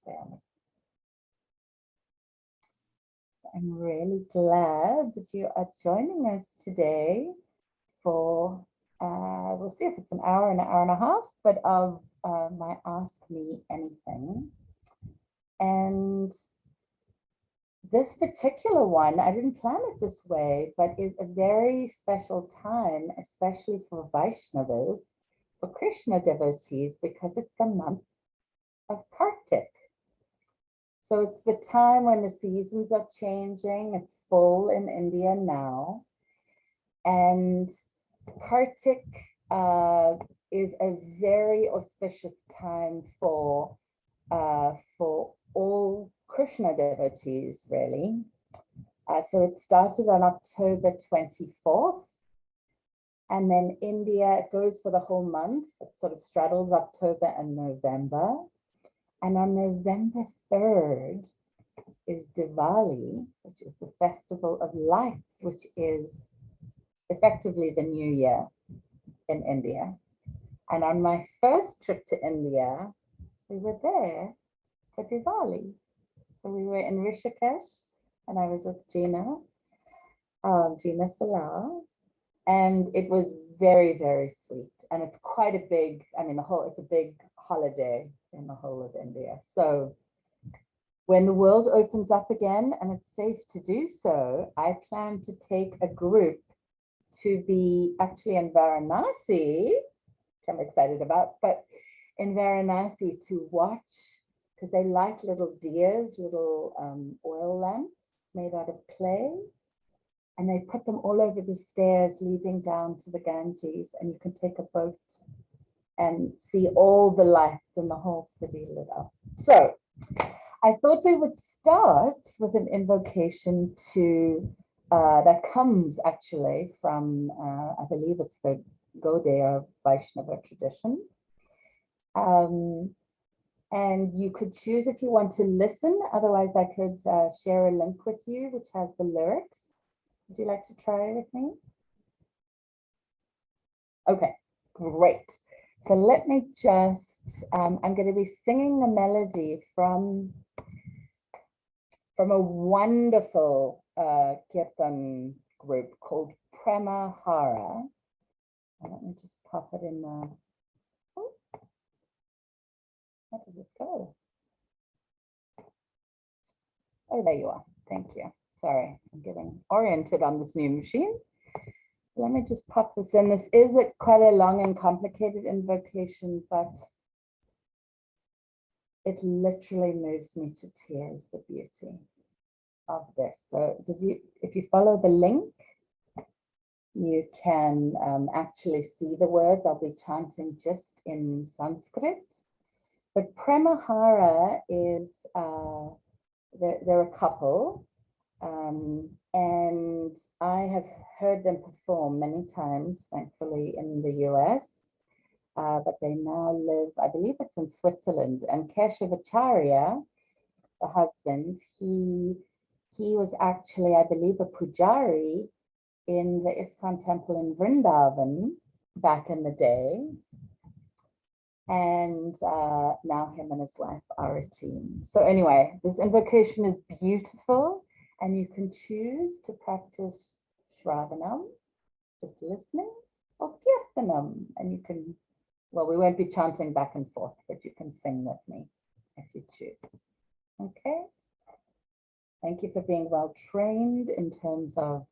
stay on it. I'm really glad that you are joining us today for, we'll see if it's an hour and a half, but of my Ask Me Anything. And this particular one, I didn't plan it this way, but is a very special time, especially for Vaishnavas, for Krishna devotees, because it's the month of Kartik. So it's the time when the seasons are changing. It's fall in India now. And Kartik is a very auspicious time for all Krishna devotees, really. So it started on October 24th. And then India, it goes for the whole month. It sort of straddles October and November. And on November 3rd is Diwali, which is the Festival of Lights, which is effectively the New Year in India. And on my first trip to India, we were there for Diwali. So we were in Rishikesh, and I was with Gina Salah, and it was very, very sweet. And it's quite a big, it's a big holiday in the whole of India. So when the world opens up again and it's safe to do so, I plan to take a group to be actually in Varanasi, which I'm excited about, but in Varanasi to watch, because they light little diyas, little oil lamps made out of clay, and they put them all over the stairs leading down to the Ganges, and you can take a boat and see all the lights in the whole city lit up. So I thought we would start with an invocation to that comes actually from, I believe it's the Gaudiya Vaishnava tradition. And you could choose if you want to listen. Otherwise, I could share a link with you, which has the lyrics. Would you like to try with me? Okay, great. So let me just, I'm going to be singing a melody from a wonderful kirtan group called Prema Hara. Let me just pop it in the, oh, where did it go? Oh, there you are. Thank you. Sorry, I'm getting oriented on this new machine. Let me just pop this in. This is quite a long and complicated invocation, but it literally moves me to tears, the beauty of this. So if you follow the link, you can actually see the words. I'll be chanting just in Sanskrit. But Premahara is, they're a couple. And I have heard them perform many times, thankfully, in the US. But they now live, I believe it's in Switzerland. And Keshavacharya, the husband, he was actually, I believe, a pujari in the ISKCON temple in Vrindavan back in the day. And now him and his wife are a team. So anyway, this invocation is beautiful, and you can choose to practice Shravanam, just listening, or Kirtanam, and you can, well, we won't be chanting back and forth, but you can sing with me if you choose. Okay. Thank you for being well trained in terms of,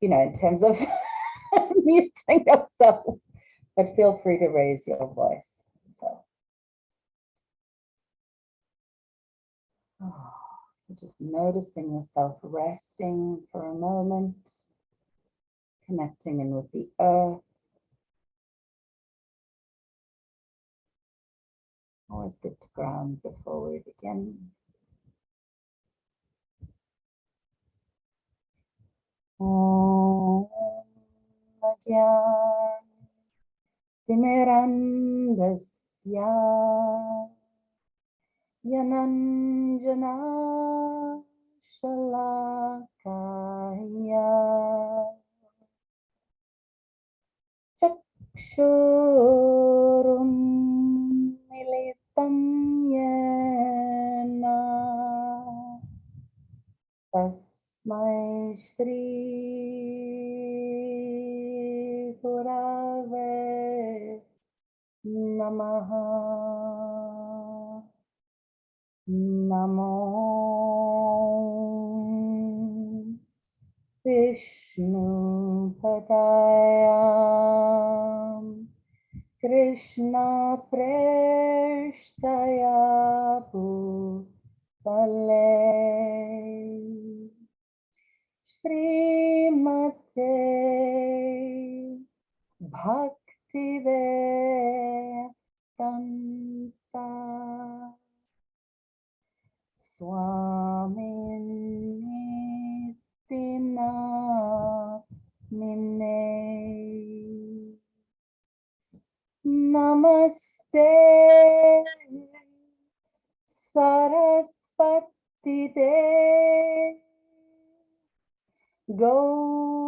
in terms of muting yourself, but feel free to raise your voice. So just noticing yourself resting for a moment, connecting in with the earth. Always good to ground before we begin. Om Agyan Timirandasya Yananjana Shalakaya Chakshurum Milita Shri Gurave Namaha. Namo Vishnu Padaya Krishna Preshtaya Bhutale Srimate Bhaktivedanta Swami Mine. Namaste Saraswati Devi Gauravani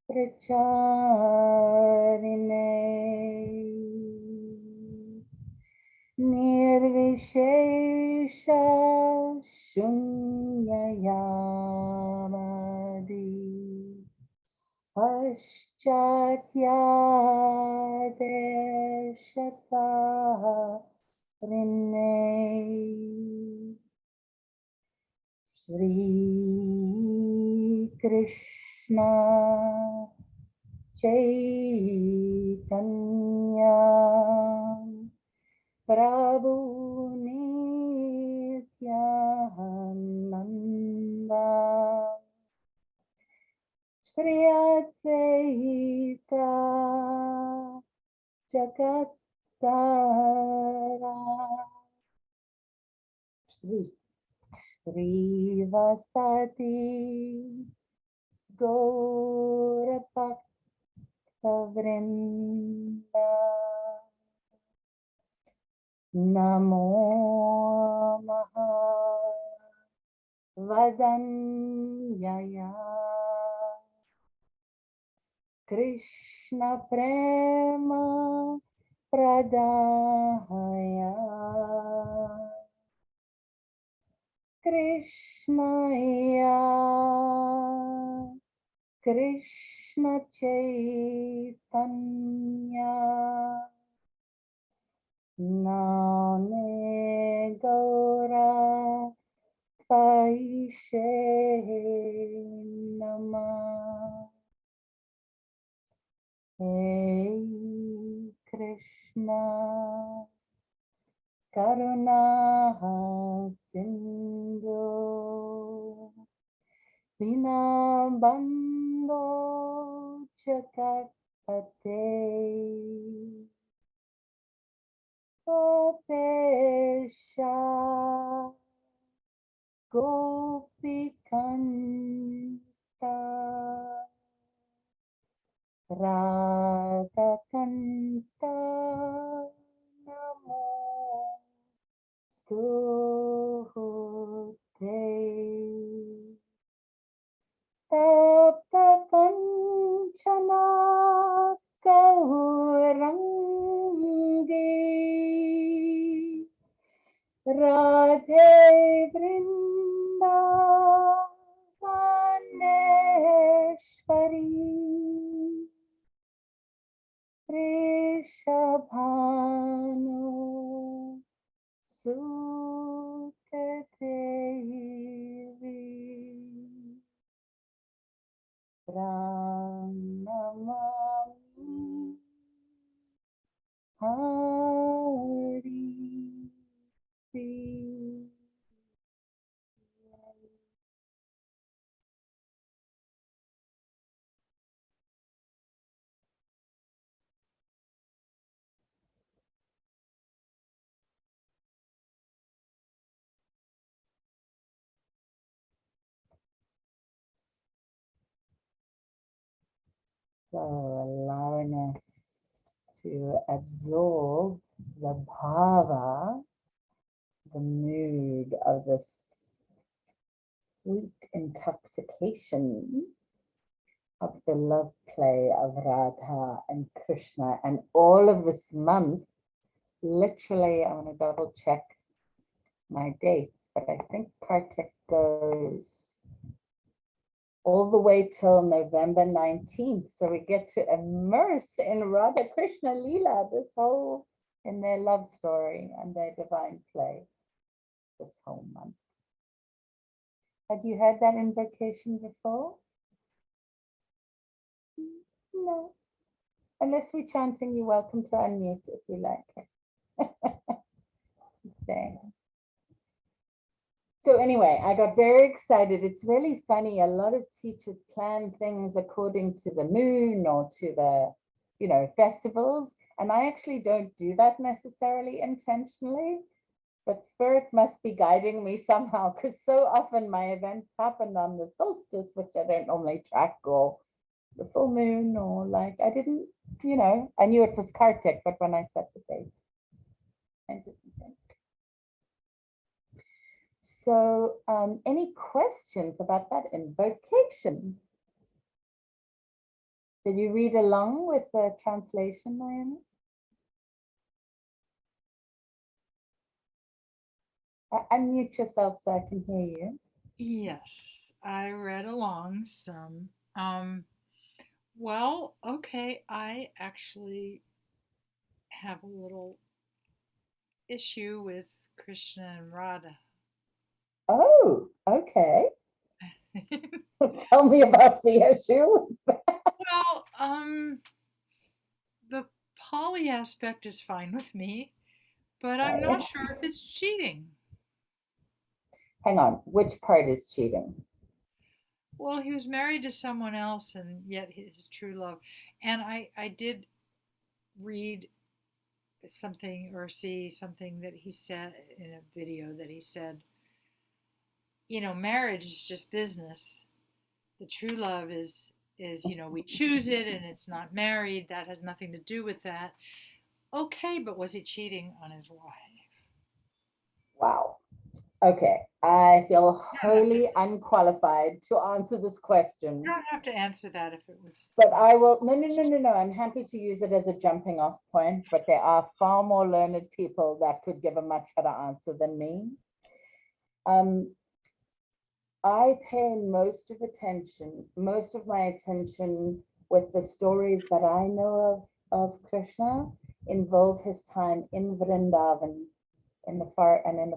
Pracharine Nirvishesha Shunyayamadi Paschatya Deshata Rine Shri Krishna Chaitanya Prabhu Nityananda Shri Advaita Jagatara Shri Vasati Gaurabhaktavrinda Namo Mahavadanjaya Krishna Prema Pradaya Krishnaya Krishna Chaitanya Name Gaura Vaishe Namah. Hey Krishna Karuna Sindhu Vinabando Chakapate Gopesha Gopikanta Radhakanta Namo Stute Tapta Kanchana Gaurangi Radhe Vrindavaneshwari Rishabhanu Sukadevi Pranamami Hari. So allowing us to absorb the bhava, the mood of this sweet intoxication of the love play of Radha and Krishna. And all of this month, literally, I want to double check my dates, but I think Kartik goes all the way till November 19th. So we get to immerse in Radha Krishna Leela, this whole, in their love story and their divine play this whole month. Had you heard that invocation before? No. Unless we're chanting, you're welcome to unmute if you like. Okay. So anyway, I got very excited. It's really funny. A lot of teachers plan things according to the moon or to the, festivals. And I actually don't do that necessarily intentionally, but Spirit must be guiding me somehow, because so often my events happen on the solstice, which I don't normally track, or the full moon, or like I didn't, I knew it was Kartik, but when I set the date, I didn't think. So any questions about that invocation? Did you read along with the translation, Naomi? Unmute yourself so I can hear you. Yes, I read along some. Well, okay, I actually have a little issue with Krishna and Radha. Oh, okay. Tell me about the issue. Well, the poly aspect is fine with me, but I'm not sure if it's cheating. Hang on, which part is cheating? Well, he was married to someone else and yet his true love. And I did read something or see something that he said in a video that he said, marriage is just business. The true love is, we choose it and it's not married. That has nothing to do with that. Okay, but was he cheating on his wife? Wow. Okay, I feel You don't have to, wholly unqualified to answer this you question, don't have to answer that if it was. but I will. No. I'm happy to use it as a jumping off point, but there are far more learned people that could give a much better answer than me. I pay most of my attention with the stories that I know of Krishna involve his time in Vrindavan, in the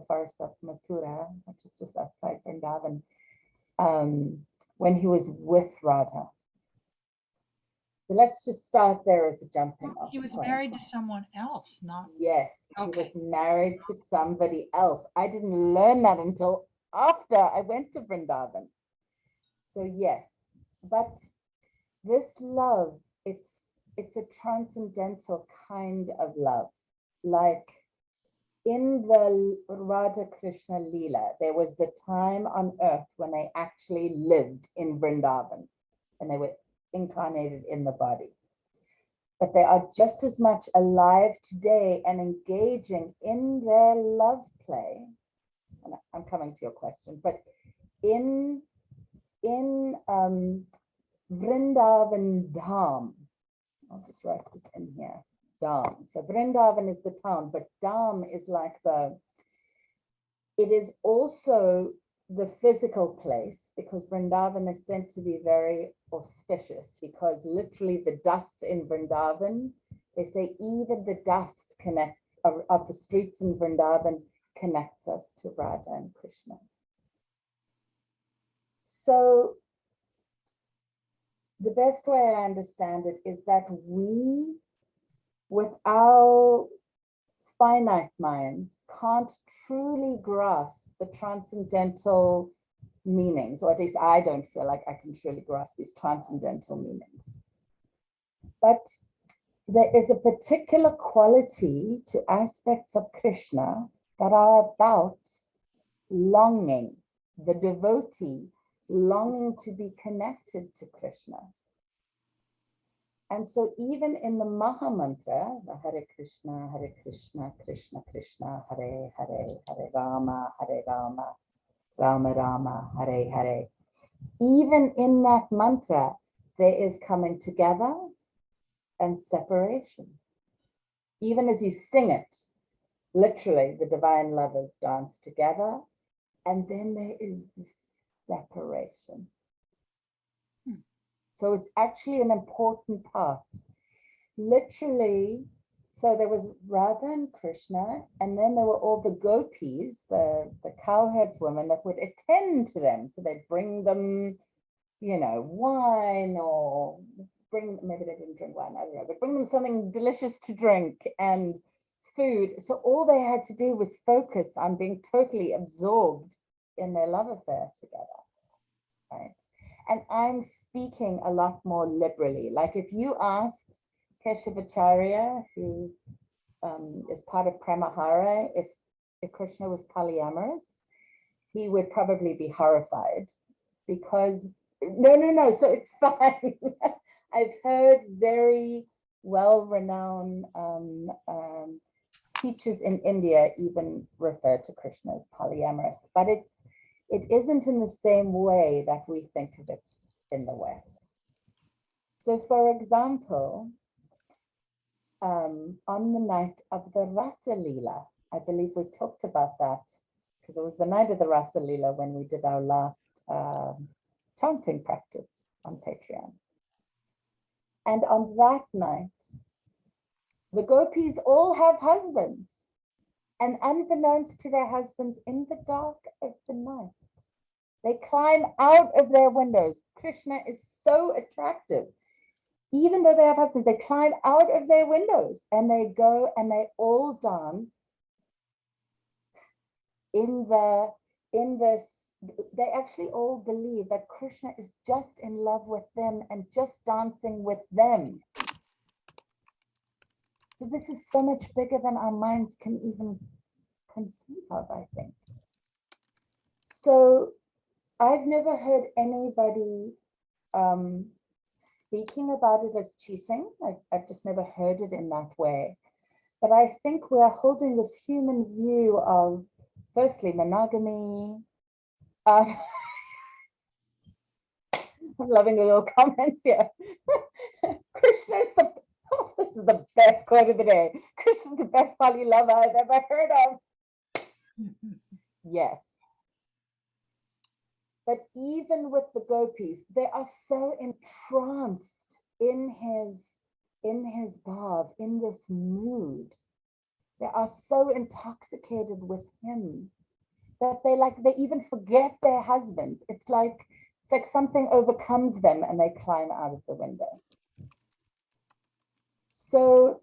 forest of Mathura, which is just outside Vrindavan, when he was with Radha. So let's just start there as a jumping off He was point. married to someone else, not. Yes, Okay. he was married to somebody else. I didn't learn that until after I went to Vrindavan. So yes, but this love, it's a transcendental kind of love. Like in the Radha Krishna Leela, there was the time on earth when they actually lived in Vrindavan and they were incarnated in the body. But they are just as much alive today and engaging in their love play. And I'm coming to your question, but in Vrindavan Dham, I'll just write this in here, Dham. So Vrindavan is the town, but Dham is like it is also the physical place, because Vrindavan is said to be very auspicious, because literally the dust in Vrindavan, they say even the dust of the streets in Vrindavan connects us to Radha and Krishna. So the best way I understand it is that we, with our finite minds, can't truly grasp the transcendental meanings, or at least I don't feel like I can truly grasp these transcendental meanings. But there is a particular quality to aspects of Krishna that are about longing, the devotee longing to be connected to Krishna. And so even in the Maha Mantra, the Hare Krishna, Krishna Krishna, Hare Hare, Hare Rama, Rama Rama, Hare Hare, even in that mantra, there is coming together and separation. Even as you sing it, literally the divine lovers dance together And then there is this separation. Hmm. So it's actually an important part. Literally, so there was Radha and Krishna, and then there were all the gopis, the cowherds women that would attend to them. So they'd bring them, wine, or maybe they didn't drink wine, I don't know, but bring them something delicious to drink and food. So all they had to do was focus on being totally absorbed in their love affair together, right? And I'm speaking a lot more liberally. Like if you asked Keshavacharya, who is part of Pramahara, if Krishna was polyamorous, he would probably be horrified because no, so it's fine. I've heard very well-renowned teachers in India even refer to Krishna as polyamorous, but it isn't in the same way that we think of it in the West. So for example, on the night of the Rasa Leela, I believe we talked about that because it was the night of the Rasa Leela when we did our last chanting practice on Patreon. And on that night, the gopis all have husbands. And unbeknownst to their husbands, in the dark of the night, they climb out of their windows. Krishna is so attractive. Even though they have husbands, they climb out of their windows and they go and they all dance in this. They actually all believe that Krishna is just in love with them and just dancing with them. So this is so much bigger than our minds can even conceive of, I think. So I've never heard anybody speaking about it as cheating. I've just never heard it in that way. But I think we are holding this human view of, firstly, monogamy. I'm loving the little comments here. Krishna is this is the best quote of the day. Krishna is the best poly lover I've ever heard of. Yes. But even with the gopis, they are so entranced in his bhav, in this mood. They are so intoxicated with him that they even forget their husbands. It's like something overcomes them and they climb out of the window. So,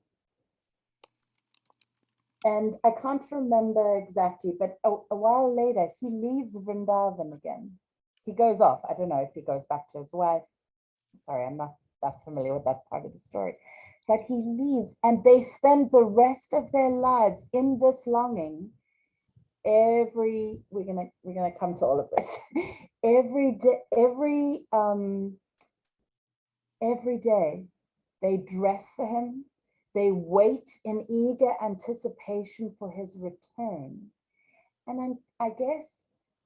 and I can't remember exactly, but a while later, he leaves Vrindavan again. He goes off. I don't know if he goes back to his wife. Sorry, I'm not that familiar with that part of the story. But he leaves and they spend the rest of their lives in this longing. We're gonna come to all of this. Every day they dress for him. They wait in eager anticipation for his return. And I guess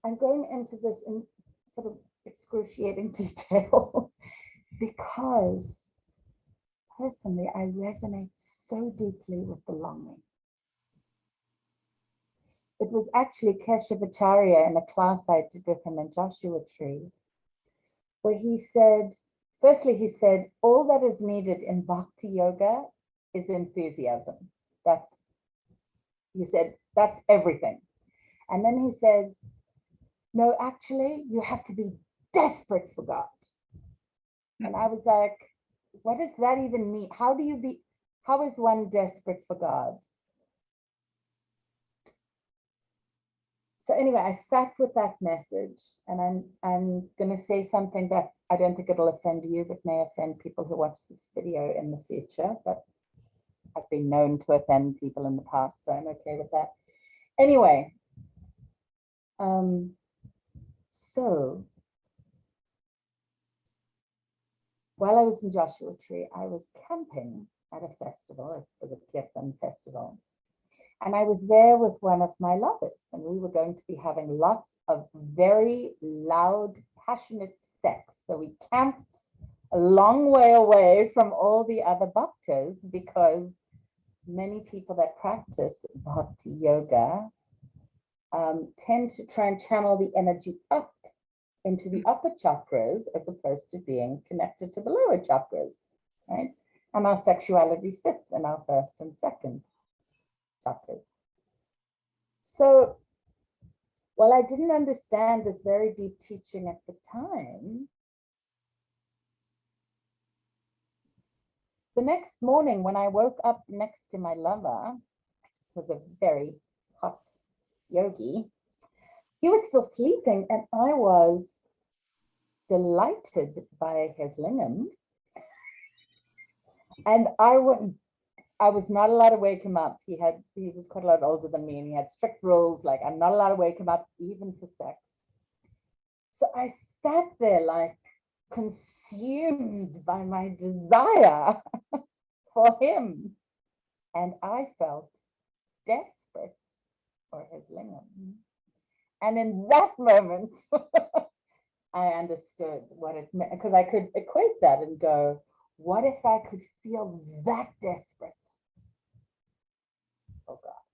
I'm going into this in sort of excruciating detail because personally, I resonate so deeply with the longing. It was actually Keshavacharya in a class I did with him in Joshua Tree, where he said, firstly, he said, all that is needed in bhakti yoga is enthusiasm. He said, that's everything. And then he said, no, actually, you have to be desperate for God. And I was like, what does that even mean? How is one desperate for God? So anyway, I sat with that message, and I'm going to say something that I don't think it'll offend you, but may offend people who watch this video in the future. But I've been known to offend people in the past, so I'm okay with that. Anyway, so while I was in Joshua Tree, I was camping at a festival. It was a Kirtan festival. And I was there with one of my lovers, and we were going to be having lots of very loud, passionate sex. So we camped a long way away from all the other bhaktas because many people that practice bhakti yoga tend to try and channel the energy up into the upper chakras as opposed to being connected to the lower chakras, right? And our sexuality sits in our first and second chakras. So while I didn't understand this very deep teaching at the time, the next morning when I woke up next to my lover, was a very hot yogi, he was still sleeping and I was delighted by his lingam. And I was not allowed to wake him up. He was quite a lot older than me and he had strict rules, like I'm not allowed to wake him up even for sex. So I sat there like consumed by my desire for him. And I felt desperate for his lingam. And in that moment, I understood what it meant, because I could equate that and go, what if I could feel that desperate? Oh God.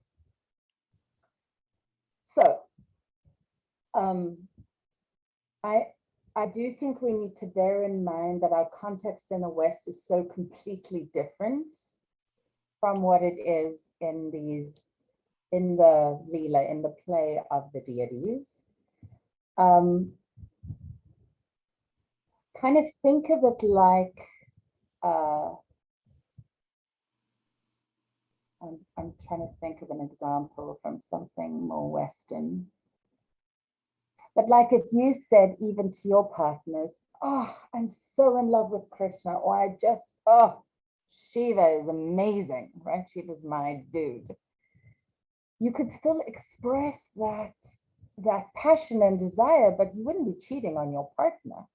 So I do think we need to bear in mind that our context in the West is so completely different from what it is in the Leela, in the play of the deities. Kind of think of it like, I'm trying to think of an example from something more Western. But like if you said even to your partners, oh, I'm so in love with Krishna, or oh, Shiva is amazing, right? Shiva's my dude. You could still express that passion and desire, but you wouldn't be cheating on your partner.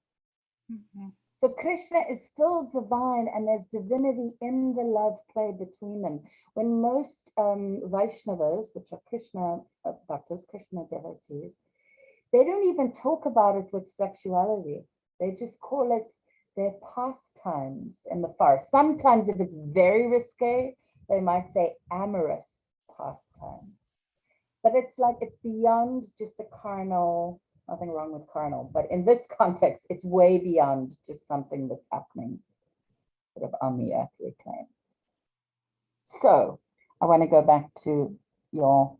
Mm-hmm. So Krishna is still divine, and there's divinity in the love play between them. When most Vaishnavas, which are Krishna bhaktas, Krishna devotees, they don't even talk about it with sexuality. They just call it their pastimes in the forest. Sometimes if it's very risque, they might say amorous pastimes. But it's like, it's beyond just a carnal, nothing wrong with carnal, but in this context, it's way beyond just something that's happening sort of on the earthly plane. So I want to go back to your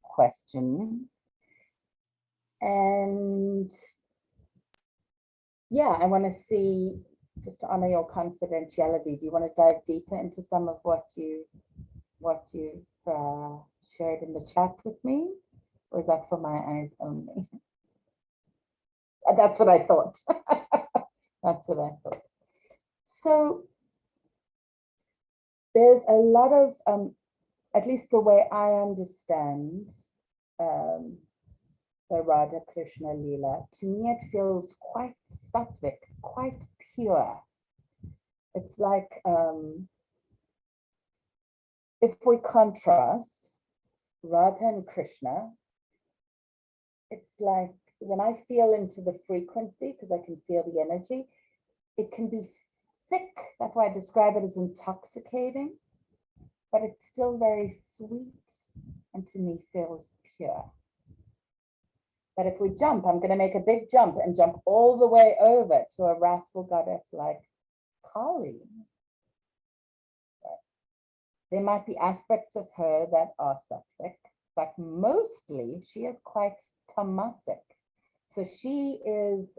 question. And yeah, I want to see, just to honor your confidentiality, do you want to dive deeper into some of what you've shared in the chat with me? Or is that for my eyes only? That's what I thought. That's what I thought. So there's a lot of, at least the way I understand the Radha Krishna Leela, to me it feels quite sattvic, quite pure. It's like, if we contrast Radha and Krishna, it's like when I feel into the frequency, because I can feel the energy, it can be thick. That's why I describe it as intoxicating, but it's still very sweet and to me feels pure. But if we jump, I'm going to make a big jump and jump all the way over to a wrathful goddess like Kali. Right. There might be aspects of her that are sattvic, but mostly she is quite tamasic. So she is,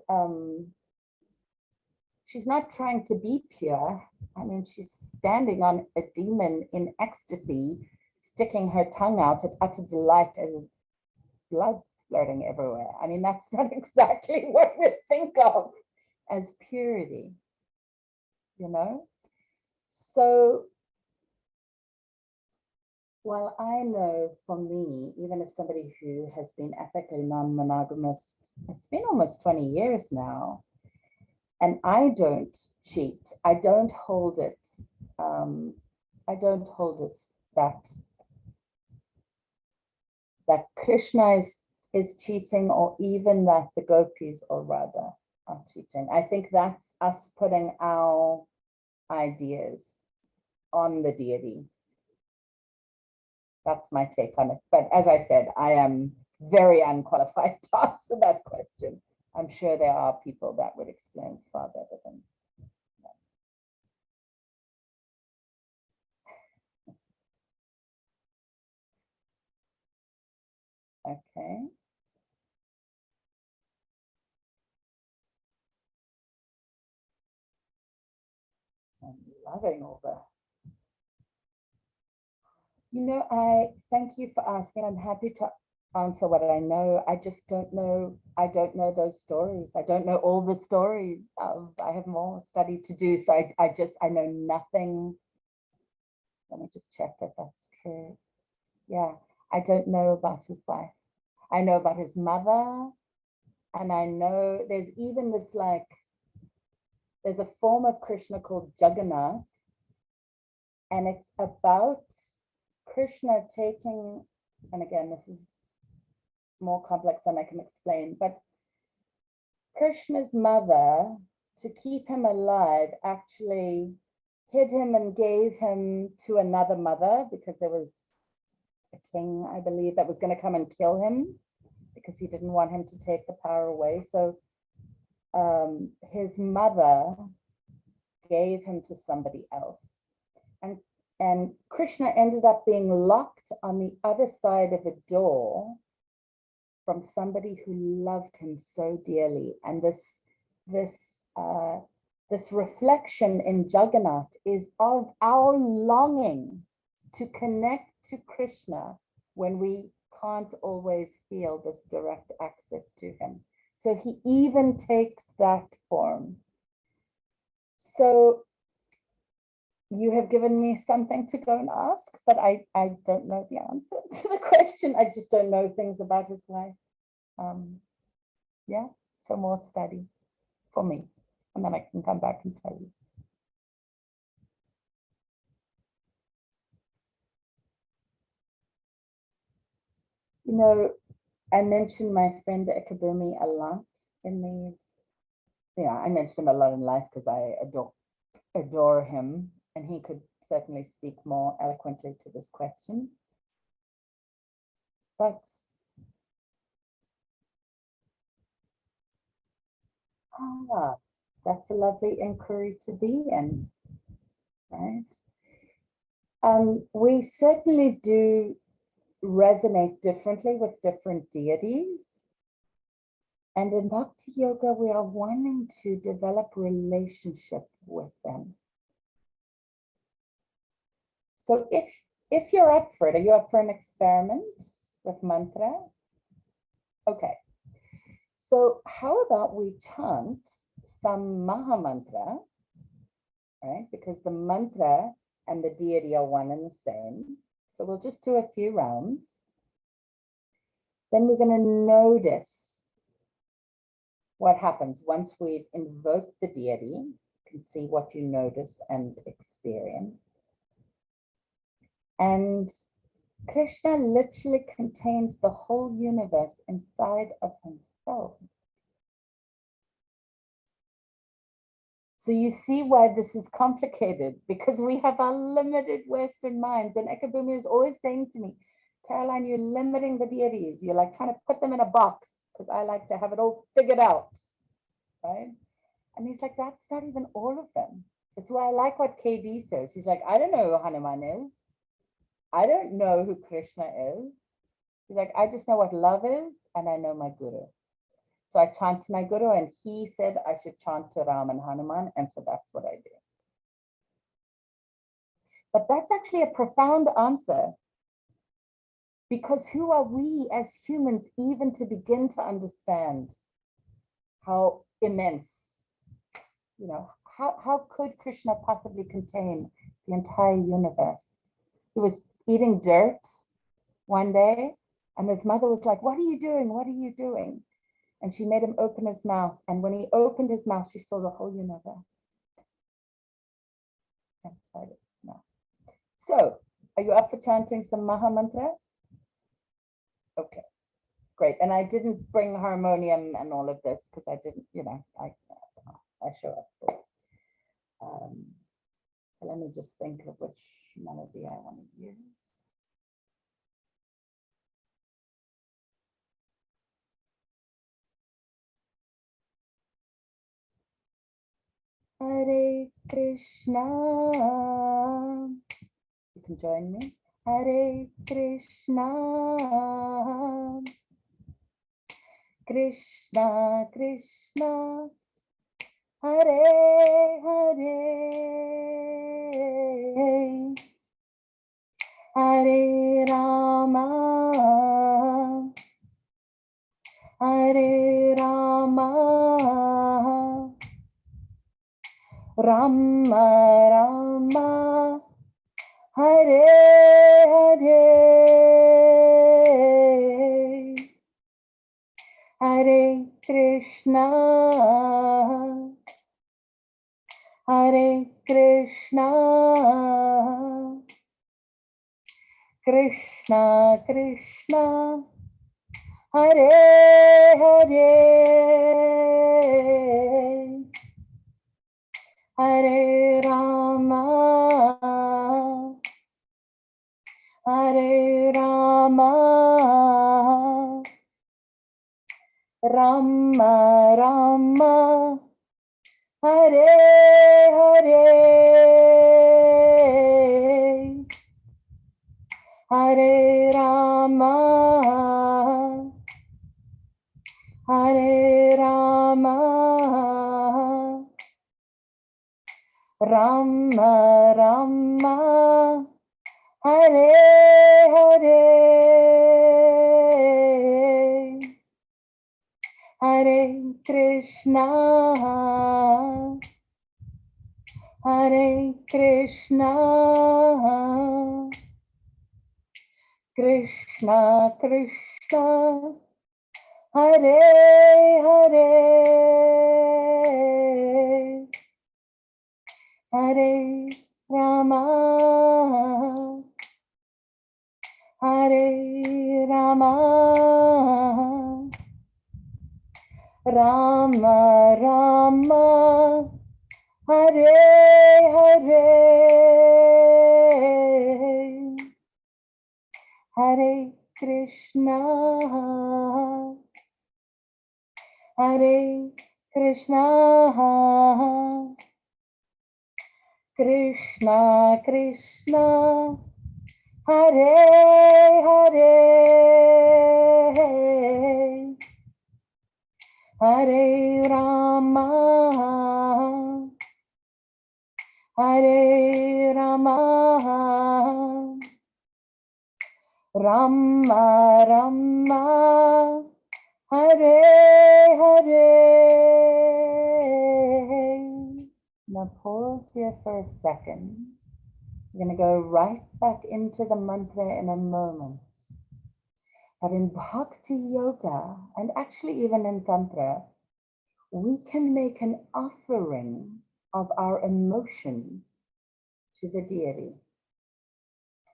she's not trying to be pure. I mean, she's standing on a demon in ecstasy, sticking her tongue out at utter delight as blood splurting everywhere. I mean, that's not exactly what we think of as purity, you know? So while I know for me, even as somebody who has been ethically non-monogamous, it's been almost 20 years now, and I don't cheat. I don't hold it. I don't hold it that Krishna is cheating, or even that the gopis or Radha are cheating. I think that's us putting our ideas on the deity. That's my take on it. But as I said, I am very unqualified to answer that question. I'm sure there are people that would explain far better than that. Okay. I'm loving all that. I thank you for asking. I'm happy to answer what I know. I just don't know. I don't know those stories. I don't know all the stories. I have more study to do. So I know nothing. Let me just check that that's true. Yeah, I don't know about his wife. I know about his mother. And I know there's even this there's a form of Krishna called Jagannath. And it's about Krishna taking, and again, this is more complex than I can explain, but Krishna's mother, to keep him alive, actually hid him and gave him to another mother because there was a king, I believe, that was going to come and kill him because he didn't want him to take the power away. So his mother gave him to somebody else. And Krishna ended up being locked on the other side of a door from somebody who loved him so dearly. And this reflection in Jagannath is of our longing to connect to Krishna when we can't always feel this direct access to him. So he even takes that form. So you have given me something to go and ask, but I don't know the answer to the question. I just don't know things about his life. Yeah, so more study for me, and then I can come back and tell you. I mentioned my friend Ekabumi a lot in these. Yeah, I mentioned him a lot in life because I adore him, and he could certainly speak more eloquently to this question. But that's a lovely inquiry to be in, right? We certainly do resonate differently with different deities. And in Bhakti Yoga, we are wanting to develop relationship with them. So if you're up for it, are you up for an experiment with mantra? Okay. So how about we chant some Maha Mantra, right? Because the mantra and the deity are one and the same. So we'll just do a few rounds. Then we're going to notice what happens once we've invoked the deity. You can see what you notice and experience. And Krishna literally contains the whole universe inside of himself. So you see why this is complicated, because we have our limited Western minds. And Ekabumi is always saying to me, Caroline, you're limiting the deities. You're like trying to put them in a box, because I like to have it all figured out, right? And he's like, that's not even all of them. It's why I like what KD says. He's like, I don't know who Hanuman is. I don't know who Krishna is. He's like, I just know what love is, and I know my guru. So I chant to my guru, and he said I should chant to Ram and Hanuman, and so that's what I do. But that's actually a profound answer, because who are we as humans even to begin to understand how immense, how could Krishna possibly contain the entire universe? He was eating dirt one day, and his mother was like, what are you doing? What are you doing? And she made him open his mouth. And when he opened his mouth, she saw the whole universe. So, are you up for chanting some Maha Mantra? Okay, great. And I didn't bring harmonium and all of this because I didn't, I show up for it. So let me just think of which melody I want to use. Krishna. You can join me. Hare Krishna, Krishna Krishna, Hare Hare, Hare Rama, Hare Rama, Rama Rama, Hare Hare, Hare Krishna, Hare Krishna, Krishna Krishna, Hare Hare, Hare Rama, Hare Rama, Rama Rama, Hare Hare, Hare Rama, Hare Rama, Rama Rama, Hare Hare, Hare Krishna, Hare Krishna, Krishna Krishna, Hare Hare, Hare Rama, Hare Rama, Rama Rama, Hare Hare, Hare Krishna, Hare Krishna, Krishna Krishna, Hare Hare, Hare Rama, Hare Rama, Rama Rama, Hare Hare. Now pause here for a second. We're going to go right back into the mantra in a moment. But in Bhakti Yoga, and actually even in Tantra, we can make an offering of our emotions to the deity.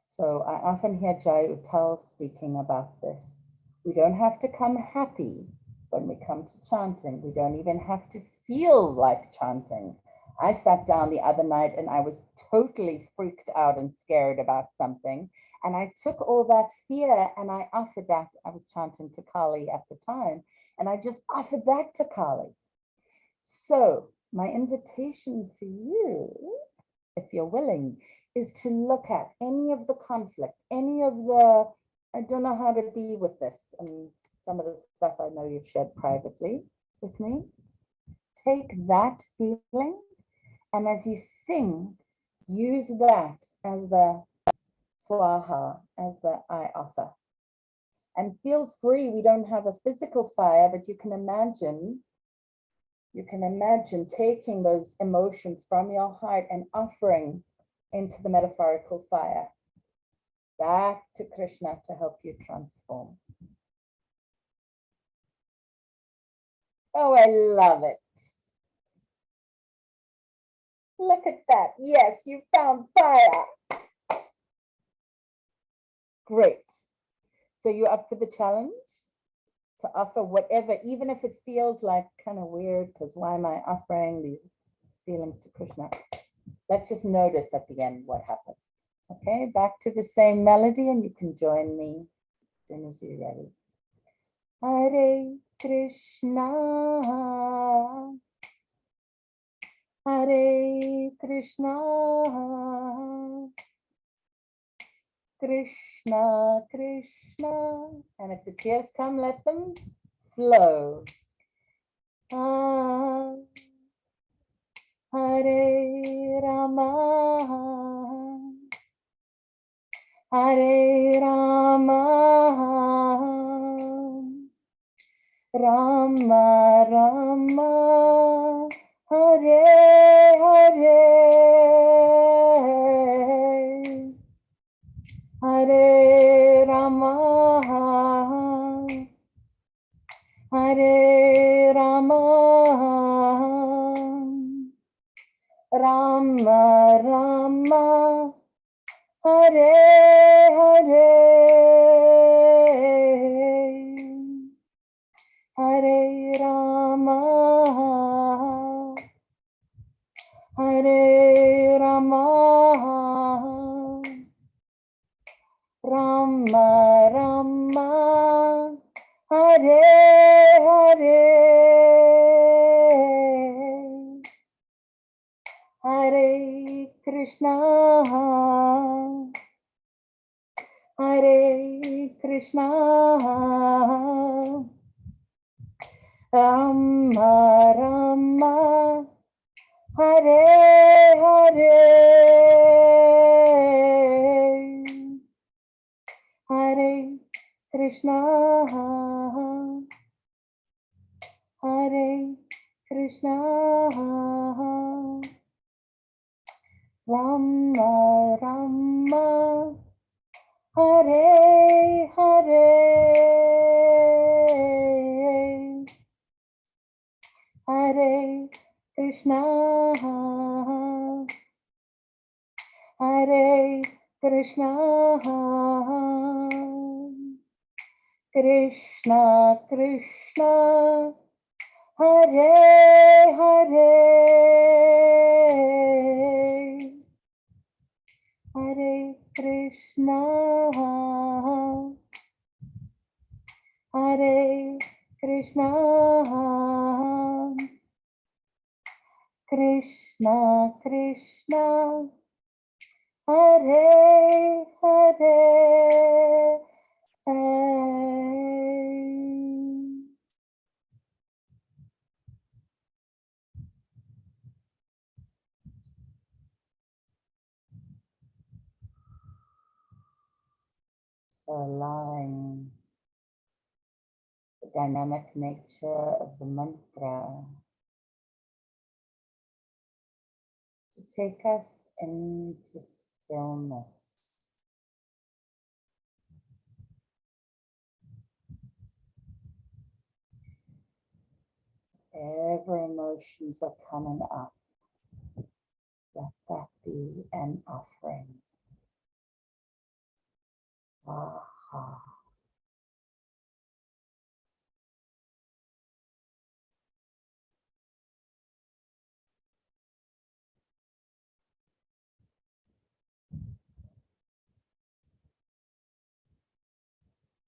So I often hear Jai Uttal speaking about this. We don't have to come happy when we come to chanting. We don't even have to feel like chanting. I sat down the other night and I was totally freaked out and scared about something. And I took all that fear and I offered that. I was chanting to Kali at the time. And I just offered that to Kali. So my invitation for you, if you're willing, is to look at any of the conflict, any of the, I don't know how to be with this, and some of the stuff I know you've shared privately with me. Take that feeling, and as you sing, use that as the swaha, as the I offer. And feel free, we don't have a physical fire, but you can imagine taking those emotions from your heart and offering into the metaphorical fire, back to Krishna to help you transform. Oh, I love it. Look at that. Yes, you found fire. Great. So you're up for the challenge to offer whatever, even if it feels like kind of weird, because why am I offering these feelings to Krishna? Let's just notice at the end what happens. Okay, back to the same melody, and you can join me as soon as you're ready. Hare Krishna, Hare Krishna, Krishna Krishna. And if the tears come, let them flow. Ah, Hare Rama, Hare Rama, Rama Rama, Hare Hare, Hare Rama, Hare Rama, Rama Rama, Hare Hare, Hare Rama, Hare Rama, Rama Rama, Hare Hare, Hare Krishna, Hare Krishna, Rama Rama, Hare Hare, Hare Krishna, Hare Krishna, Rama Rama, Hare Hare, Hare Krishna, Hare Krishna, Krishna Krishna, Hare Hare, Hare Krishna, Hare Krishna, Krishna Krishna, Hare Hare. So allowing the dynamic nature of the mantra to take us into stillness. Whatever emotions are coming up, let that be an offering. Aha.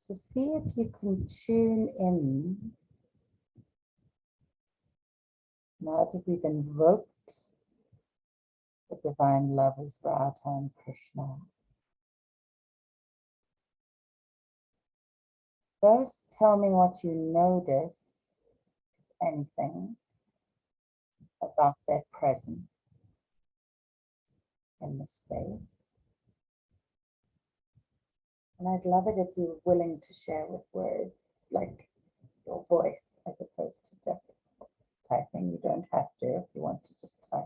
So see if you can tune in now that we've invoked the divine lovers Radha and Krishna. First, tell me what you notice, anything, about their presence in the space. And I'd love it if you were willing to share with words, like your voice, as opposed to just typing. You don't have to if you want to just type.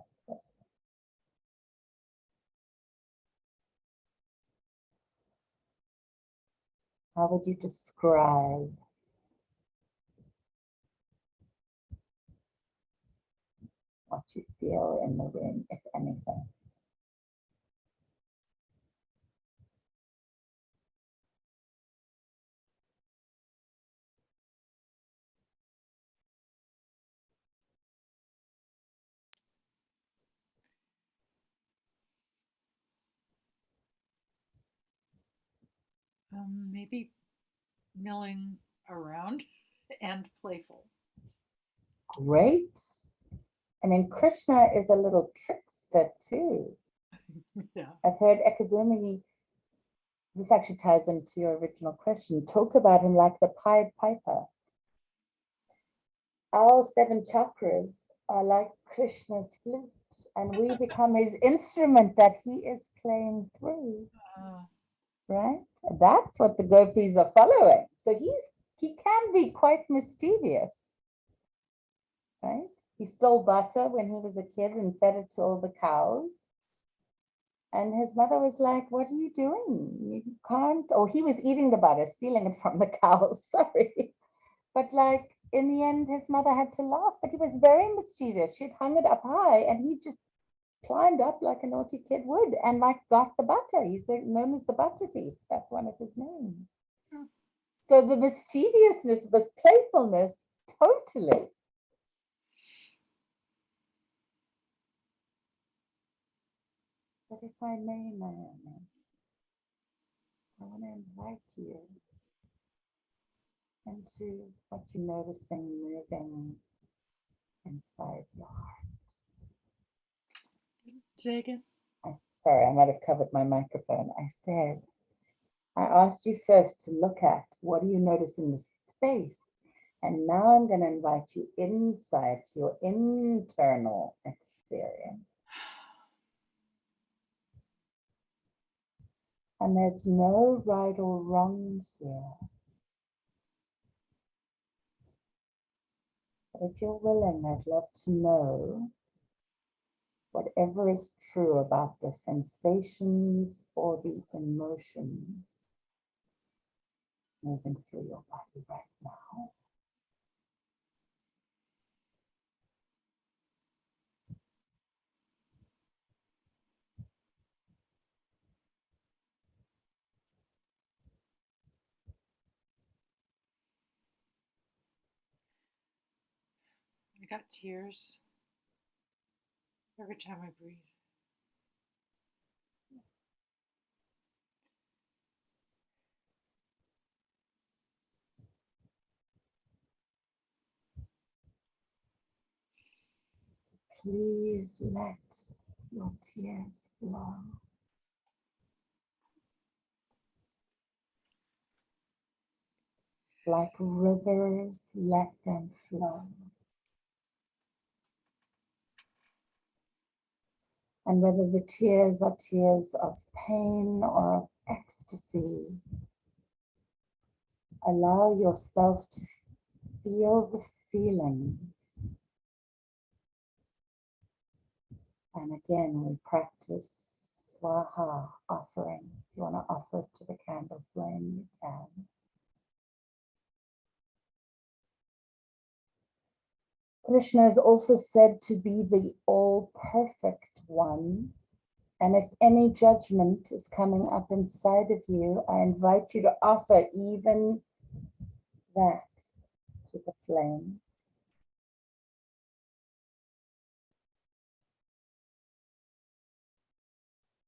How would you describe what you feel in the room, if anything? Maybe milling around and playful. Great. I mean, Krishna is a little trickster too. Yeah. I've heard Ekagumi, this actually ties into your original question, talk about him like the Pied Piper. Our 7 chakras are like Krishna's flute, and we become his instrument that he is playing through. Right? That's what the gopis are following. So he can be quite mischievous. Right? He stole butter when he was a kid and fed it to all the cows. And his mother was like, what are you doing? You can't, or he was eating the butter, stealing it from the cows, sorry. But like, in the end, his mother had to laugh, but he was very mischievous. She'd hung it up high and he just climbed up like a naughty kid would and like got the butter. He's known as the butter thief. That's one of his names. So the mischievousness, this playfulness, totally. But if I may, Naomi, I want to invite you into what you're noticing moving inside your heart. Say again? Sorry, I might have covered my microphone. I said, I asked you first to look at what do you notice in the space, and now I'm going to invite you inside to your internal experience. And there's no right or wrong here. But if you're willing, I'd love to know whatever is true about the sensations or the emotions moving through your body right now. I got tears every time I breathe. Please let your tears flow. Like rivers, let them flow. And whether the tears are tears of pain or of ecstasy, allow yourself to feel the feelings. And again, we practice swaha, offering. If you want to offer it to the candle flame, you can. Krishna is also said to be the all-perfect one. And if any judgment is coming up inside of you, I invite you to offer even that to the flame.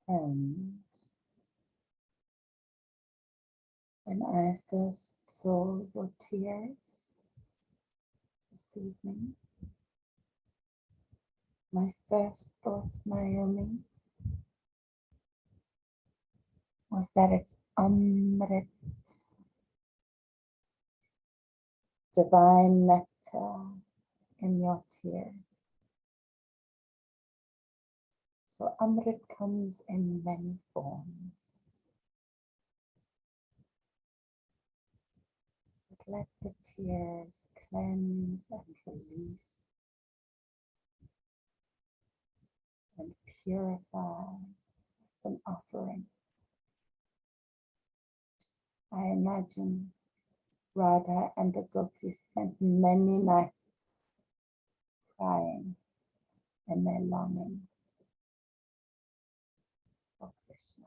And when I first saw your tears this evening, my first thought, Naomi, was that it's Amrit, divine nectar in your tears. So Amrit comes in many forms. But let the tears cleanse and release and purify as an offering. I imagine Radha and the gopis spent many nights crying in their longing for Krishna.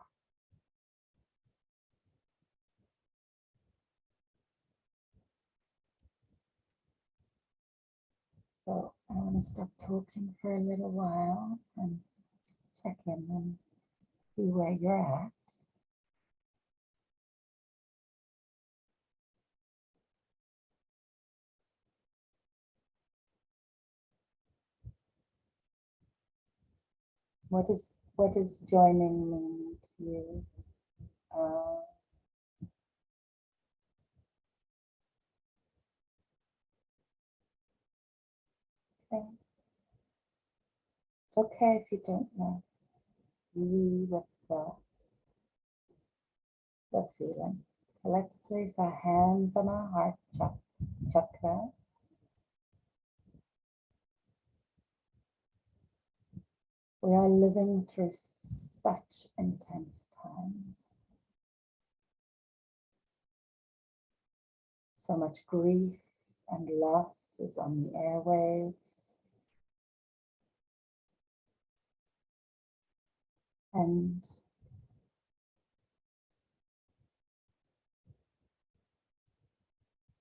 So I want to stop talking for a little while and check in and see where you're at. What is joining mean to you? Uh, okay. It's okay if you don't know. Be with the feeling. So let's place our hands on our heart chakra. We are living through such intense times. So much grief and loss is on the airwaves. And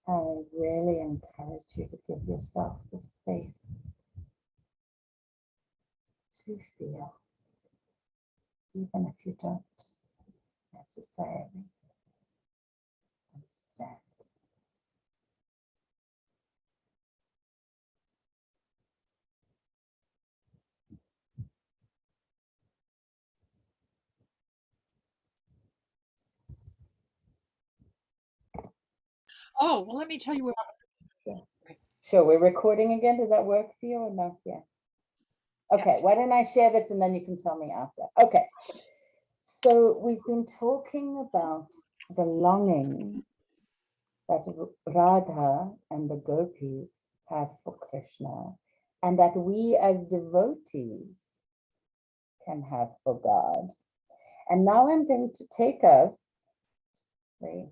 I really encourage you to give yourself the space to feel, even if you don't necessarily understand. Oh, well, let me tell you what. Sure, we're recording again. Does that work for you or not yet? Okay, Yes. why don't I share this and then you can tell me after. Okay, so we've been talking about the longing that Radha and the gopis have for Krishna, and that we as devotees can have for God. And now I'm going to take us, we're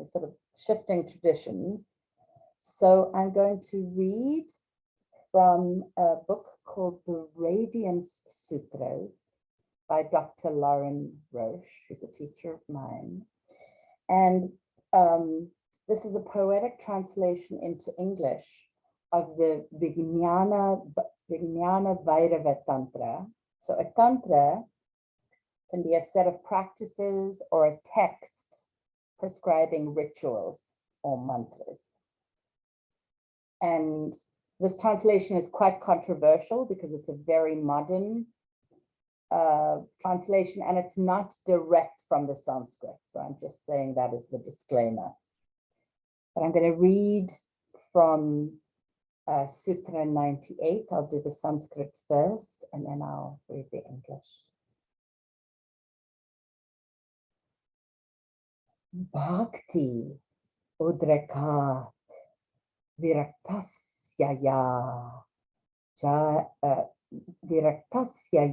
sort of shifting traditions. So I'm going to read from a book called The Radiance Sutras by Dr. Lauren Roche, who's a teacher of mine. And this is a poetic translation into English of the Vijnana Vairava Tantra. So a tantra can be a set of practices or a text prescribing rituals or mantras. And this translation is quite controversial because it's a very modern translation and it's not direct from the Sanskrit. So I'm just saying that as the disclaimer. But I'm going to read from Sutra 98. I'll do the Sanskrit first and then I'll read the English. Bhakti udrekat viraktasya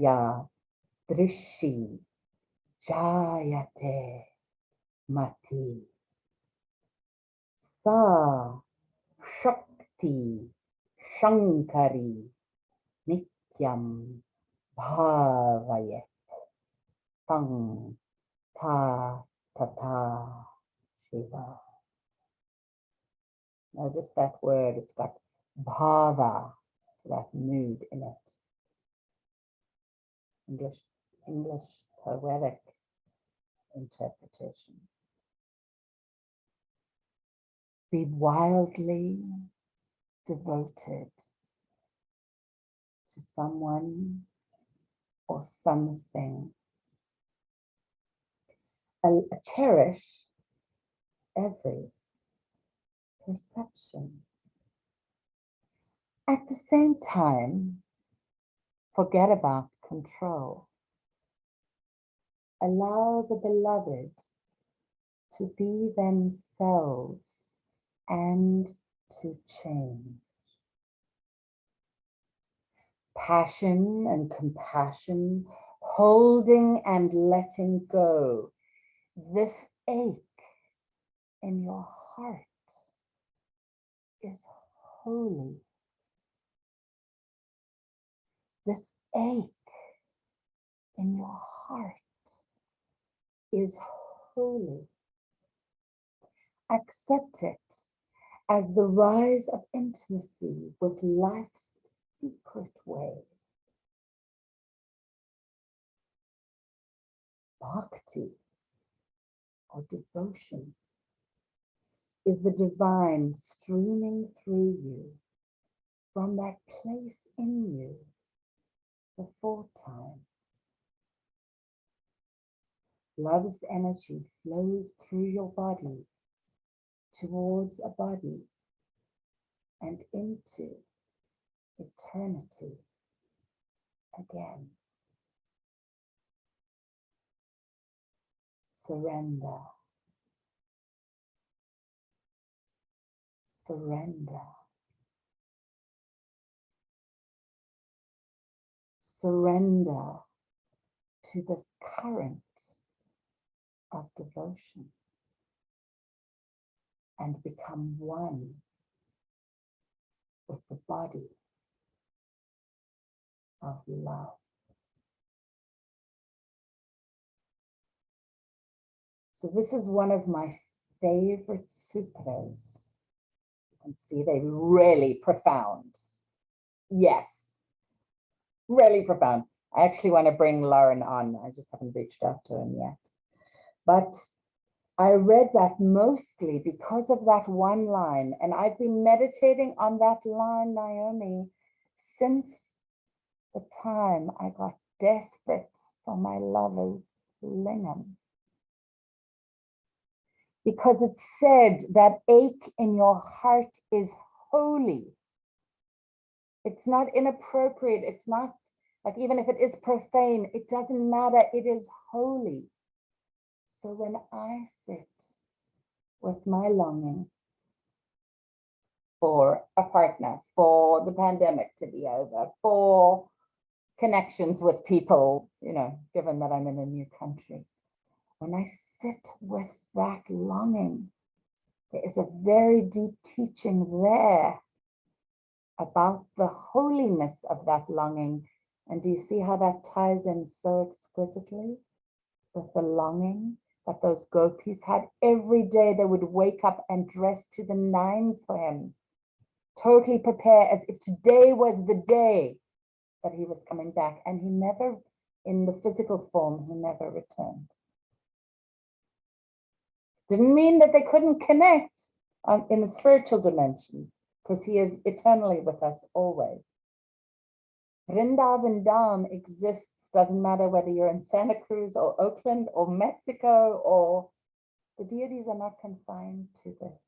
ya drishi jayate mati sa shakti shankari nityam bhavayet tang ta tata shiva. Notice that word, it's got bhava, that mood in it. English poetic interpretation. Be wildly devoted to someone or something. Cherish every perception. At the same time, forget about control. Allow the beloved to be themselves and to change. Passion and compassion, holding and letting go. This ache in your heart is holy. This ache in your heart is holy. Accept it as the rise of intimacy with life's secret ways. Bhakti, or devotion, is the divine streaming through you from that place in you before time. Love's energy flows through your body towards a body and into eternity again. Surrender. Surrender. Surrender to this current of devotion and become one with the body of love. So this is one of my favorite sutras. You can see they're really profound. Yes, really profound. I actually want to bring Lauren on. I just haven't reached out to him yet. But I read that mostly because of that one line. And I've been meditating on that line, Naomi, since the time I got desperate for my lover's lingam. Because it said that ache in your heart is holy. It's not inappropriate. It's not like, even if it is profane, it doesn't matter. It is holy. So when I sit with my longing for a partner, for the pandemic to be over, for connections with people, you know, given that I'm in a new country, when I sit with that longing, there is a very deep teaching there about the holiness of that longing. And do you see how that ties in so exquisitely with the longing that those gopis had? Every day they would wake up and dress to the nines for him, totally prepare as if today was the day that he was coming back. And he never, in the physical form, he never returned. Didn't mean that they couldn't connect in the spiritual dimensions, because he is eternally with us always. Vrindavan Dham exists, doesn't matter whether you're in Santa Cruz or Oakland or Mexico, or the deities are not confined to this.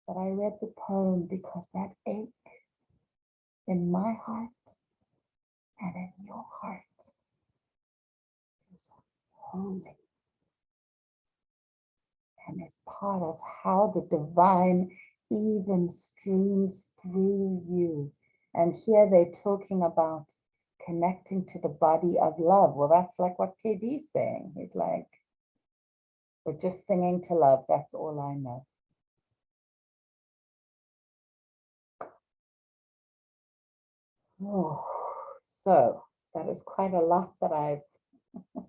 But I read the poem because that ache in my heart and in your heart is holy and is part of how the divine even streams through you. And here they're talking about connecting to the body of love. Well, that's like what KD's saying. He's like, we're just singing to love. That's all I know. Oh, so that is quite a lot that I've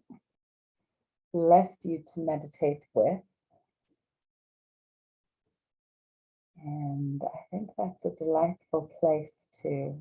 left you to meditate with. And I think that's a delightful place to